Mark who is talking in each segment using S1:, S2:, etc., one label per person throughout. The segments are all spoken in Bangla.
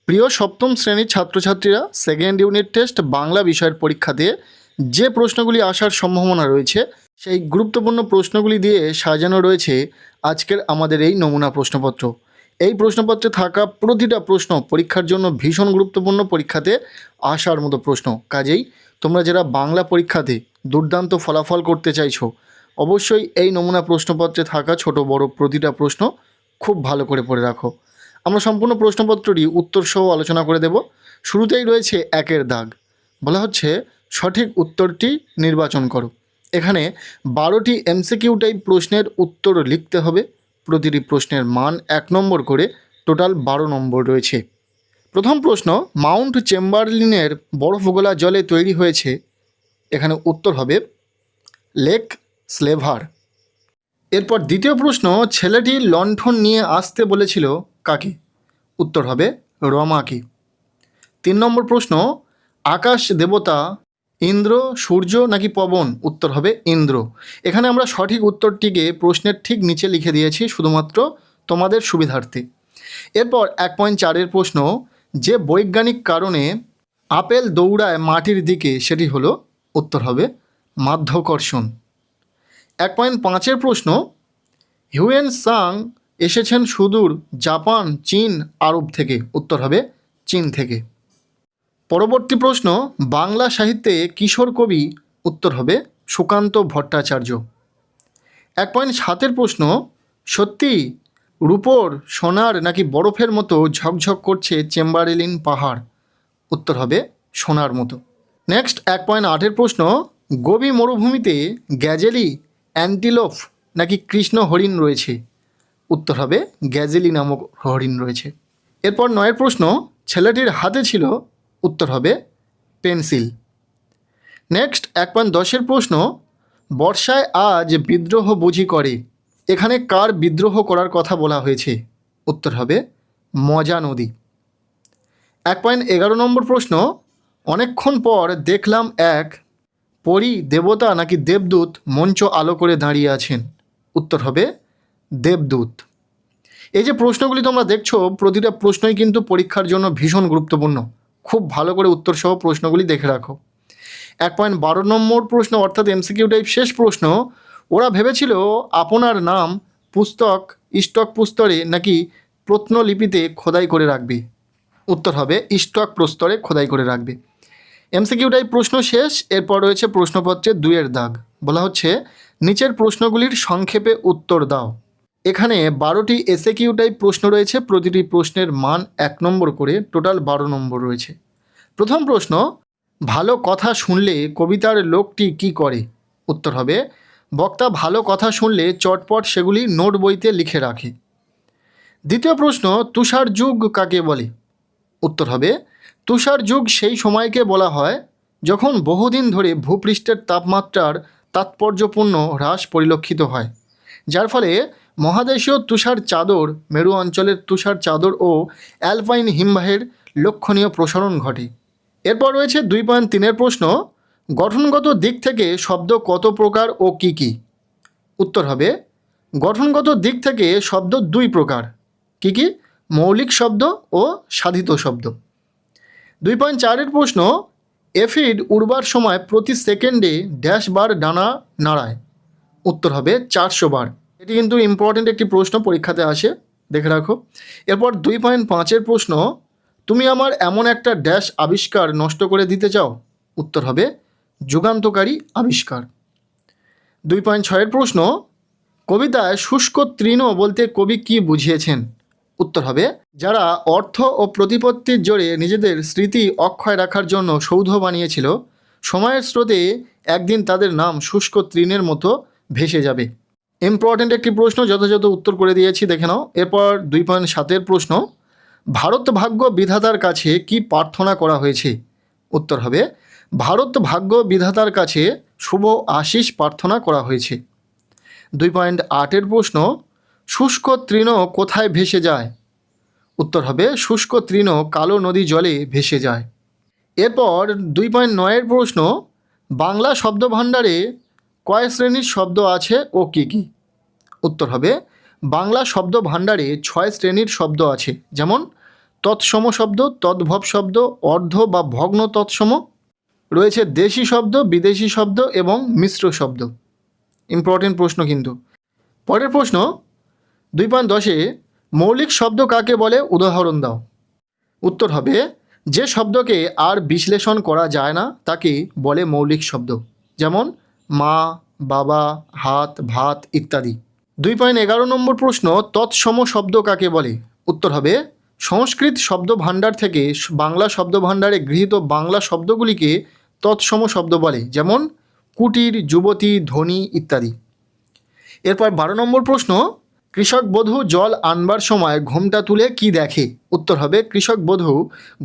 S1: প্রিয় সপ্তম শ্রেণীর ছাত্রছাত্রীরা, সেকেন্ড ইউনিট টেস্ট বাংলা বিষয়ের পরীক্ষা দিয়ে যে প্রশ্নগুলি আসার সম্ভাবনা রয়েছে সেই গুরুত্বপূর্ণ প্রশ্নগুলি দিয়ে সাজানো রয়েছে আজকের আমাদের এই নমুনা প্রশ্নপত্র। এই প্রশ্নপত্রে থাকা প্রতিটা প্রশ্ন পরীক্ষার জন্য ভীষণ গুরুত্বপূর্ণ, পরীক্ষাতে আসার মতো প্রশ্ন। কাজেই তোমরা যারা বাংলা পরীক্ষাতে দুর্দান্ত ফলাফল করতে চাইছো, অবশ্যই এই নমুনা প্রশ্নপত্রে থাকা ছোট বড় প্রতিটা প্রশ্ন খুব ভালো করে পড়ে রাখো। আমরা সম্পূর্ণ প্রশ্নপত্রটি উত্তর সহ আলোচনা করে দেব। শুরুতেই রয়েছে একের দাগ, বলা হচ্ছে সঠিক উত্তরটি নির্বাচন করো। এখানে 12টি এমসিকিউ টাইপ প্রশ্নের উত্তর লিখতে হবে। প্রতিটি প্রশ্নের মান 1 নম্বর করে, টোটাল 12 নম্বর রয়েছে। প্রথম প্রশ্ন, মাউন্ট চেম্বারলিনের বরফগোলা জলে তৈরি হয়েছে। এখানে উত্তর হবে লেক স্লেভার। এরপর দ্বিতীয় প্রশ্ন, ছেলেটি লণ্ঠন নিয়ে আসতে বলেছিল কাকে? উত্তর হবে রমাকে। 3 নম্বর প্রশ্ন, আকাশ দেবতা ইন্দ্র, সূর্য নাকি পবন? উত্তর হবে ইন্দ্র। এখানে আমরা সঠিক উত্তরটিকে প্রশ্নের ঠিক নিচে লিখে দিয়েছি শুধুমাত্র তোমাদের সুবিধার্থে। এরপর 1.4-এর প্রশ্ন, যে বৈজ্ঞানিক কারণে আপেল দৌড়ায় মাটির দিকে সেটি হলো? উত্তর হবে মাধ্যাকর্ষণ। 1.5-এর প্রশ্ন, হিউয়েন সাং এসেছেন সুদূর জাপান, চীন, আরব থেকে? উত্তর হবে চীন থেকে। পরবর্তী প্রশ্ন, বাংলা সাহিত্যে কিশোর কবি? উত্তর হবে সুকান্ত ভট্টাচার্য। 1.7-এর প্রশ্ন, সত্যি রূপোর, সোনার নাকি বরফের মতো ঝকঝক করছে চেম্বারলিন পাহাড়? উত্তর হবে সোনার মতো। নেক্সট 1.8-এর প্রশ্ন, গোবি মরুভূমিতে গ্যাজেলি, অ্যান্টিলোপ নাকি কৃষ্ণ হরিণ রয়েছে? উত্তর হবে গ্যাজেলি নামক হরিণ রয়েছে। এরপর 9-এর প্রশ্ন, ছেলেটির হাতে ছিল? উত্তর হবে পেন্সিল। নেক্সট 1.10-এর প্রশ্ন, বর্ষায় আজ বিদ্রোহ বুঝি করে? এখানে কার বিদ্রোহ করার কথা বলা হয়েছে? উত্তর হবে মজা নদী। 1.11 নম্বর প্রশ্ন, অনেকক্ষণ পর দেখলাম এক পরী, দেবতা নাকি দেবদূত মঞ্চ আলো করে দাঁড়িয়ে আছেন? উত্তর হবে দেবদূত। এই যে প্রশ্নগুলি তোমরা দেখছো, প্রতিটা প্রশ্নই কিন্তু পরীক্ষার জন্য ভীষণ গুরুত্বপূর্ণ। খুব ভালো করে উত্তরসহ প্রশ্নগুলি দেখে রাখো। 1.12 নম্বর প্রশ্ন, অর্থাৎ এমসিকিউ টাইপ শেষ প্রশ্ন, ওরা ভেবেছিল আপনার নাম পুস্তক স্টক প্রস্তরে নাকি প্রত্নলিপিতে খোদাই করে রাখবে? উত্তর হবে স্টক প্রস্তরে খোদাই করে রাখবে। এমসিকিউ টাইপ প্রশ্ন শেষ। এরপর রয়েছে প্রশ্নপত্রের 2-এর দাগ, বলা হচ্ছে নিচের প্রশ্নগুলির সংক্ষেপে উত্তর দাও। এখানে 12টি এসএকিউ টাইপ প্রশ্ন রয়েছে, প্রতিটি প্রশ্নের মান 1 নম্বর করে, টোটাল 12 নম্বর রয়েছে। প্রথম প্রশ্ন, ভালো কথা শুনলে কবিতার লোকটি কি করে? উত্তর হবে বক্তা ভালো কথা শুনলে চটপট সেগুলি নোট বইতে লিখে রাখে। দ্বিতীয় প্রশ্ন, তুষার যুগ কাকে বলে? উত্তর হবে তুষার যুগ সেই সময়কে বলা হয় যখন বহুদিন ধরে ভূপৃষ্ঠের তাপমাত্রার তাৎপর্যপূর্ণ হ্রাস পরিলক্ষিত হয়, যার ফলে মহাদেশীয় তুষার চাদর, মেরু অঞ্চলের তুষার চাদর ও অ্যালপাইন হিমবাহের লক্ষণীয় প্রসারণ ঘটে। এরপর রয়েছে 2.3-এর প্রশ্ন, গঠনগত দিক থেকে শব্দ কত প্রকার ও কি কি? উত্তর হবে গঠনগত দিক থেকে শব্দ 2 প্রকার। কি কি? মৌলিক শব্দ ও সাধিত শব্দ। 2.4-এর প্রশ্ন, এফিড উড়বার সময় প্রতি সেকেন্ডে ড্যাশ বার ডানা নাড়ায়? উত্তর হবে 400 বার। এটি কিন্তু ইম্পর্টেন্ট একটি প্রশ্ন, পরীক্ষাতে আসে, দেখে রাখো। এরপর 2.5-এর প্রশ্ন, তুমি আমার এমন একটা ড্যাশ আবিষ্কার নষ্ট করে দিতে চাও? উত্তর হবে যুগান্তকারী আবিষ্কার। 2.6-এর প্রশ্ন, কবিতায় শুষ্ক তৃণ বলতে কবি কি বুঝিয়েছেন? উত্তর হবে যারা অর্থ ও প্রতিপত্তির জোরে নিজেদের স্মৃতি অক্ষয় রাখার জন্য সৌধ বানিয়েছিল, সময়ের স্রোতে একদিন তাদের নাম শুষ্ক তৃণের মতো ভেসে যাবে। ইম্পর্টেন্ট একটি প্রশ্ন, যথাযথ উত্তর করে দিয়েছি, দেখে নাও। এরপর 2.7-এর প্রশ্ন, ভারত ভাগ্য বিধাতার কাছে কি প্রার্থনা করা হয়েছে? উত্তর হবে ভারত ভাগ্য বিধাতার কাছে শুভ আশিস প্রার্থনা করা হয়েছে। 2.8-এর প্রশ্ন, শুষ্ক তৃণ কোথায় ভেসে যায়? উত্তর হবে শুষ্ক তৃণ কালো নদী জলে ভেসে যায়। এরপর 2.9-এর প্রশ্ন, বাংলা শব্দভাণ্ডারে কয় শ্রেণীর শব্দ আছে ও কি কি? উত্তর হবে বাংলা শব্দভাণ্ডারে 6 শ্রেণীর শব্দ আছে, যেমন তৎসম শব্দ, তদ্ভব শব্দ, অর্ধ বা ভগ্ন তৎসম, রয়েছে দেশি শব্দ, বিদেশি শব্দ এবং মিশ্র শব্দ। ইম্পর্টেন্ট প্রশ্ন কিন্তু। পরের প্রশ্ন 2.10-এ মৌলিক শব্দ কাকে বলে, উদাহরণ দাও। উত্তর হবে যে শব্দকে আর বিশ্লেষণ করা যায় না তাকে বলে মৌলিক শব্দ, যেমন মা, বাবা, হাত, ভাত ইত্যাদি। 2.11 নম্বর প্রশ্ন তৎসম শব্দ কাকে বলে। উত্তর হবে সংস্কৃত শব্দ ভাণ্ডার থেকে বাংলা শব্দ ভাণ্ডারে গৃহীত বাংলা শব্দগুলিকে তৎসম শব্দ বলে, যেমন কুটির, যুবতী, ধনী ইত্যাদি। এরপর 12 নম্বর প্রশ্ন কৃষক বধূ জল আনবার সময় ঘোমটা তুলে কি দেখে। উত্তর হবে কৃষক বধূ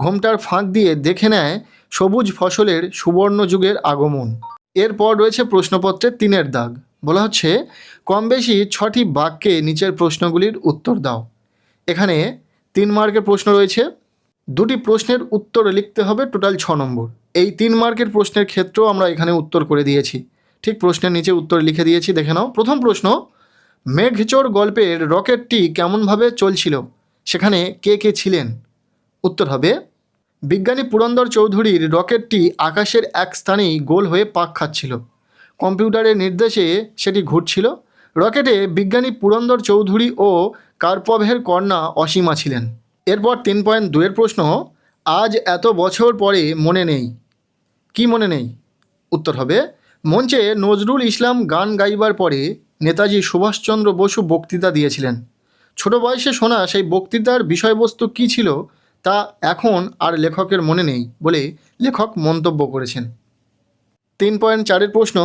S1: ঘোমটার ফাঁক দিয়ে দেখে নেয় সবুজ ফসলের সুবর্ণ যুগের আগমন। এরপর রয়েছে প্রশ্নপত্রে 3-এর দাগ। বলা হচ্ছে কম বেশি 6টি বাক্যে নিচের প্রশ্নগুলির উত্তর দাও। এখানে 3 মার্কের প্রশ্ন রয়েছে। 2টি প্রশ্নের উত্তর লিখতে হবে, টোটাল 6 নম্বর। এই 3 মার্কের প্রশ্নের ক্ষেত্রেও আমরা এখানে উত্তর করে দিয়েছি, ঠিক প্রশ্নের নিচে উত্তর লিখে দিয়েছি, দেখে নাও। প্রথম প্রশ্ন মেঘচোর গল্পের রকেটটি কেমনভাবে চলছিল, সেখানে কে কে ছিলেন। উত্তর হবে বিজ্ঞানী পুরন্দর চৌধুরীর রকেটটি আকাশের এক স্থানেই গোল হয়ে পাক খাচ্ছিল, কম্পিউটারের নির্দেশে সেটি ঘুরছিল। রকেটে বিজ্ঞানী পুরন্দর চৌধুরী ও কার্পভের কন্যা অসীমা ছিলেন। এরপর 3.2-এর প্রশ্ন আজ এত বছর পরে মনে নেই, কি মনে নেই। উত্তর হবে মঞ্চে নজরুল ইসলাম গান গাইবার পরে নেতাজি সুভাষচন্দ্র বসু বক্তৃতা দিয়েছিলেন। ছোট বয়সে শোনা সেই বক্তৃতার বিষয়বস্তু কী ছিল তা এখন আর লেখকের মনে নেই বলে লেখক মন্তব্য করেছেন। 3.4-এর প্রশ্ন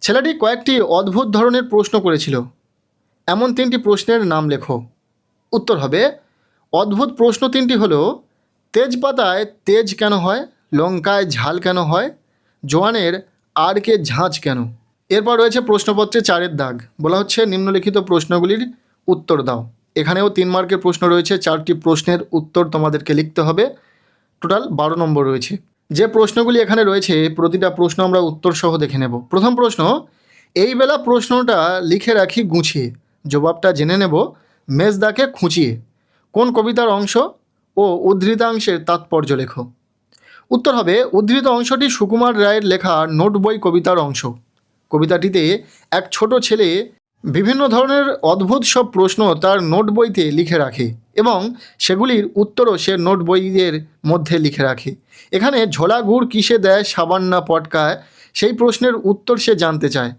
S1: ছেলেটি কয়েকটি অদ্ভুত ধরনের প্রশ্ন করেছিল, এমন 3টি প্রশ্নের নাম লেখো। উত্তর হবে অদ্ভুত প্রশ্ন 3টি হলো তেজপাতায় তেজ কেন হয়, লঙ্কায় ঝাল কেন হয়, জোয়ানের আরকে ঝাঁঝ কেন। এরপর রয়েছে প্রশ্নপত্রে 4-এর দাগ। বলা হচ্ছে নিম্নলিখিত প্রশ্নগুলির উত্তর দাও। এখানেও 3 মার্কের প্রশ্ন রয়েছে, 4টি প্রশ্নের উত্তর তোমাদেরকে লিখতে হবে, টোটাল 12 নম্বর রয়েছে। যে প্রশ্নগুলি এখানে রয়েছে প্রতিটা প্রশ্ন আমরা উত্তর সহ দেখে নেব। প্রথম প্রশ্ন এই বেলা প্রশ্নটা লিখে রাখি গুছিয়ে, জবাবটা জেনে নেব মেজদাকে খুঁচিয়ে। কোন কবিতার অংশ ও উদ্ধৃতাংশের তাৎপর্য লেখো। উত্তর হবে উদ্ধৃত অংশটি সুকুমার রায়ের লেখা নোট বই কবিতার অংশ। কবিতাটিতে এক ছোট ছেলে বিভিন্ন ধরনের অদ্ভুত সব প্রশ্ন তার নোট বইতে লিখে রাখে এবং সেগুলির উত্তরও সে নোট বইয়ের মধ্যে লিখে রাখে। এখানে ঝোলা গুড় কিসে দেয় সাবান না পটকায়, সেই প্রশ্নের উত্তর সে জানতে চায়।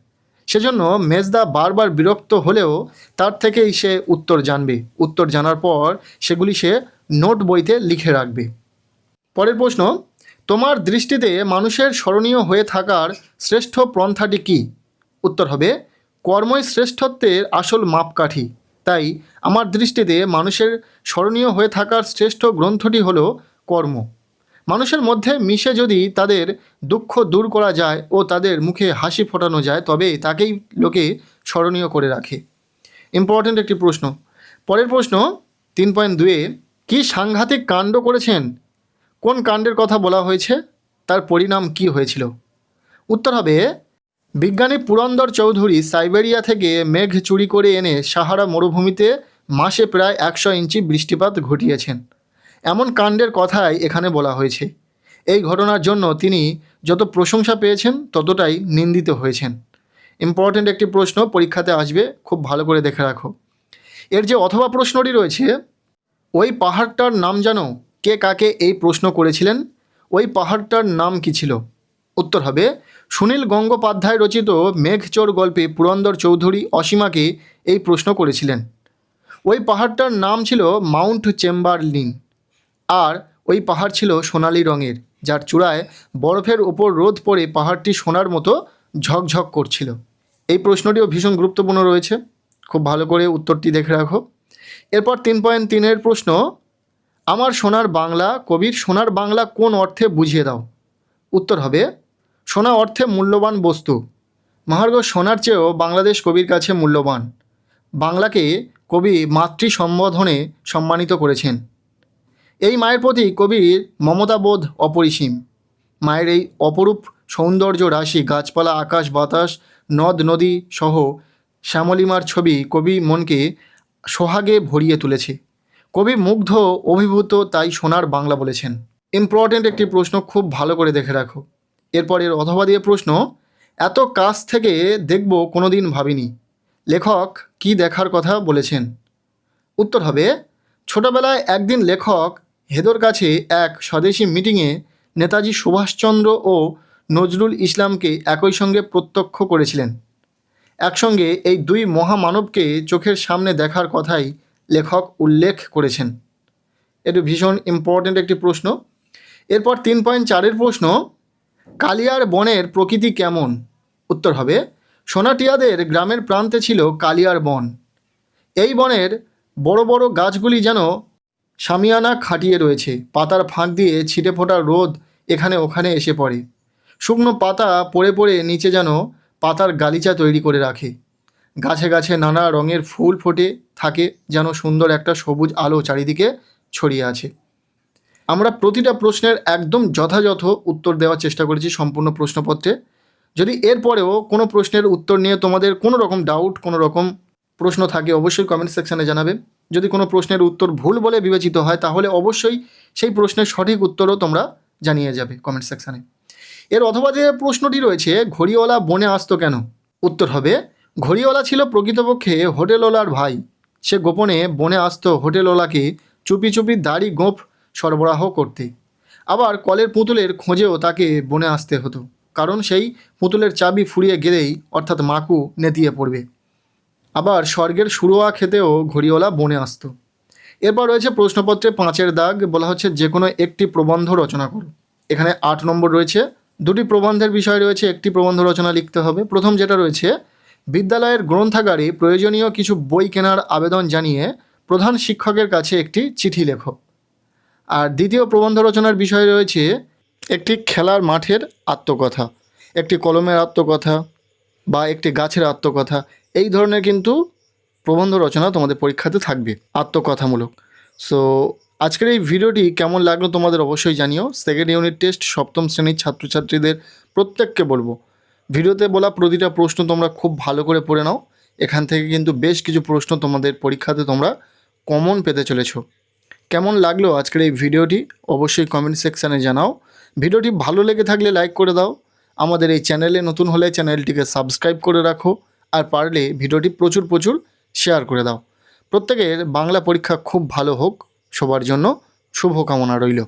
S1: সেজন্য মেজদা বারবার বিরক্ত হলেও তার থেকেই সে উত্তর জানবে। উত্তর জানার পর সেগুলি সে নোট বইতে লিখে রাখবে। পরের প্রশ্ন তোমার দৃষ্টিতে মানুষের স্মরণীয় হয়ে থাকার শ্রেষ্ঠ পন্থাটি কী। উত্তর হবে কর্মই শ্রেষ্ঠত্বের আসল মাপকাঠি। তাই আমার দৃষ্টিতে মানুষের স্মরণীয় হয়ে থাকার শ্রেষ্ঠ গ্রন্থটি হলো কর্ম। মানুষের মধ্যে মিশে যদি তাদের দুঃখ দূর করা যায় ও তাদের মুখে হাসি ফোটানো যায় তবে তাকেই লোকে স্মরণীয় করে রাখে। ইম্পর্ট্যান্ট একটি প্রশ্ন। পরের প্রশ্ন 3.2-এ কী সাংঘাতিক কাণ্ড করেছেন, কোন কাণ্ডের কথা বলা হয়েছে, তার পরিণাম কি হয়েছিল। উত্তর হবে বিজ্ঞানী পুরন্দর চৌধুরী সাইবেরিয়া থেকে মেঘ চুরি করে এনে সাহারা মরুভূমিতে মাসে প্রায় 100 ইঞ্চি বৃষ্টিপাত ঘটিয়েছেন, এমন কাণ্ডের কথাই এখানে বলা হয়েছে। এই ঘটনার জন্য তিনি যত প্রশংসা পেয়েছেন ততটাই নিন্দিত হয়েছেন। ইম্পর্ট্যান্ট একটি প্রশ্ন, পরীক্ষাতে আসবে, খুব ভালো করে দেখে রাখো। এর যে অথবা প্রশ্নটি রয়েছে ওই পাহাড়টার নাম জানো, কে কাকে এই প্রশ্ন করেছিলেন, ওই পাহাড়টার নাম কী ছিল। উত্তর হবে সুনীল গঙ্গোপাধ্যায় রচিত মেঘচোর গল্পে পুরন্দর চৌধুরী অসীমাকে এই প্রশ্ন করেছিলেন। ওই পাহাড়টার নাম ছিল মাউন্ট চেম্বারলিন, আর ওই পাহাড় ছিল সোনালি রঙের, যার চূড়ায় বরফের ওপর রোদ পড়ে পাহাড়টি সোনার মতো ঝকঝক করছিল। এই প্রশ্নটিও ভীষণ গুরুত্বপূর্ণ রয়েছে, খুব ভালো করে উত্তরটি দেখে রাখো। এরপর 3.3-এর প্রশ্ন আমার সোনার বাংলা কবির সোনার বাংলা কোন অর্থে বুঝিয়ে দাও। উত্তর হবে সোনা অর্থে মূল্যবান বস্তু। মহার্ঘ সোনার চেয়েও বাংলাদেশ কবির কাছে মূল্যবান। বাংলাকে কবি মাতৃ সম্বোধনে সম্মানিত করেছেন। এই মায়ের প্রতি কবির মমতাবোধ অপরিসীম। মায়ের এই অপরূপ সৌন্দর্য রাশি, গাছপালা, আকাশ বাতাস, নদ নদী সহ শ্যামলিমার ছবি কবি মনকে সোহাগে ভরিয়ে তুলেছে। কবি মুগ্ধ অভিভূত তাই সোনার বাংলা বলেছেন। ইম্পর্টেন্ট একটি প্রশ্ন, খুব ভালো করে দেখে রাখো। এরপরের অথবা দিয়ে প্রশ্ন, এত কাছ থেকে দেখব কোনোদিন ভাবিনি, লেখক কি দেখার কথা বলেছেন? উত্তর হবে, ছোটবেলায় একদিন লেখক হেদর কাছে এক স্বদেশী মিটিংয়ে নেতাজি সুভাষচন্দ্র ও নজরুল ইসলামকে একই সঙ্গে প্রত্যক্ষ করেছিলেন। একসঙ্গে এই দুই মহামানবকে চোখের সামনে দেখার কথাই লেখক উল্লেখ করেছেন। এটি ভীষণ ইম্পর্ট্যান্ট একটি প্রশ্ন। এরপর 3.4-এর প্রশ্ন, কালিয়ার বনের প্রকৃতি কেমন? উত্তর হবে, সোনাটিয়াদের গ্রামের প্রান্তে ছিল কালিয়ার বন। এই বনের বড় বড় গাছগুলি যেন শামিয়ানা খাটিয়ে রয়েছে, পাতার ফাঁক দিয়ে ছিটে ফোটা রোদ এখানে ওখানে এসে পড়ে, শুকনো পাতা পড়ে পড়ে নিচে যেন পাতার গালিচা তৈরি করে রাখে, গাছে গাছে নানা রঙের ফুল ফোটে থাকে, যেন সুন্দর একটা সবুজ আলো চারিদিকে ছড়িয়ে আছে। আমরা প্রতিটা প্রশ্নের একদম যথাযথ উত্তর দেওয়ার চেষ্টা করেছি সম্পূর্ণ প্রশ্নপত্রে। যদি এরপরেও কোনো প্রশ্নের উত্তর নিয়ে তোমাদের কোনো রকম ডাউট, কোনো রকম প্রশ্ন থাকে, অবশ্যই কমেন্ট সেকশানে জানাবে। যদি কোনো প্রশ্নের উত্তর ভুল বলে বিবেচিত হয় তাহলে অবশ্যই সেই প্রশ্নের সঠিক উত্তরও তোমরা জানিয়ে যাবে কমেন্ট সেকশানে। এর অথবা যে প্রশ্নটি রয়েছে, ঘড়িওয়ালা বনে আসতো কেন? উত্তর হবে, ঘড়িওয়ালা ছিল প্রকৃতপক্ষে হোটেলওয়ালার ভাই। সে গোপনে বনে আসতো হোটেলওয়ালাকে চুপি চুপি দাড়ি গোঁফ সরবরাহ করতে। আবার কলের পুতুলের খোঁজেও তাকে বনে আসতে হতো, কারণ সেই পুতুলের চাবি ফুরিয়ে গেলেই অর্থাৎ মাকু নেতিয়ে পড়বে। আবার স্বর্গের সুরোয়া খেতেও ঘড়িওয়ালা বনে আসতো। এরপর রয়েছে প্রশ্নপত্রে 5-এর দাগ, বলা হচ্ছে যে কোনো একটি প্রবন্ধ রচনা করো। এখানে 8 নম্বর রয়েছে, 2টি প্রবন্ধের বিষয় রয়েছে, একটি প্রবন্ধ রচনা লিখতে হবে। প্রথম যেটা রয়েছে, বিদ্যালয়ের গ্রন্থাগারে প্রয়োজনীয় কিছু বই কেনার আবেদন জানিয়ে প্রধান শিক্ষকের কাছে একটি চিঠি লেখো। আর দ্বিতীয় প্রবন্ধ রচনার বিষয় রয়েছে একটি খেলার মাঠের আত্মকথা, একটি কলমের আত্মকথা বা একটি গাছের আত্মকথা, এই ধরনের কিন্তু প্রবন্ধ রচনা তোমাদের পরীক্ষাতে থাকবে, আত্মকথামূলক। সো আজকের এই ভিডিওটি কেমন লাগলো তোমাদের অবশ্যই জানিও। সেকেন্ড ইউনিট টেস্ট 7ম শ্রেণীর ছাত্রছাত্রীদের প্রত্যেককে বলবো, ভিডিওতে বলা প্রতিটা প্রশ্ন তোমরা খুব ভালো করে পড়ে নাও। এখান থেকে কিন্তু বেশ কিছু প্রশ্ন তোমাদের পরীক্ষাতে তোমরা কমন পেতে চলেছো। কেমন লাগলো আজকের এই ভিডিওটি অবশ্যই কমেন্ট সেকশানে জানাও। ভিডিওটি ভালো লেগে থাকলে লাইক করে দাও। আমাদের এই চ্যানেলে নতুন হলে চ্যানেলটিকে সাবস্ক্রাইব করে রাখো, আর পারলে ভিডিওটি প্রচুর প্রচুর শেয়ার করে দাও। প্রত্যেকের বাংলা পরীক্ষা খুব ভালো হোক, সবার জন্য শুভকামনা রইল।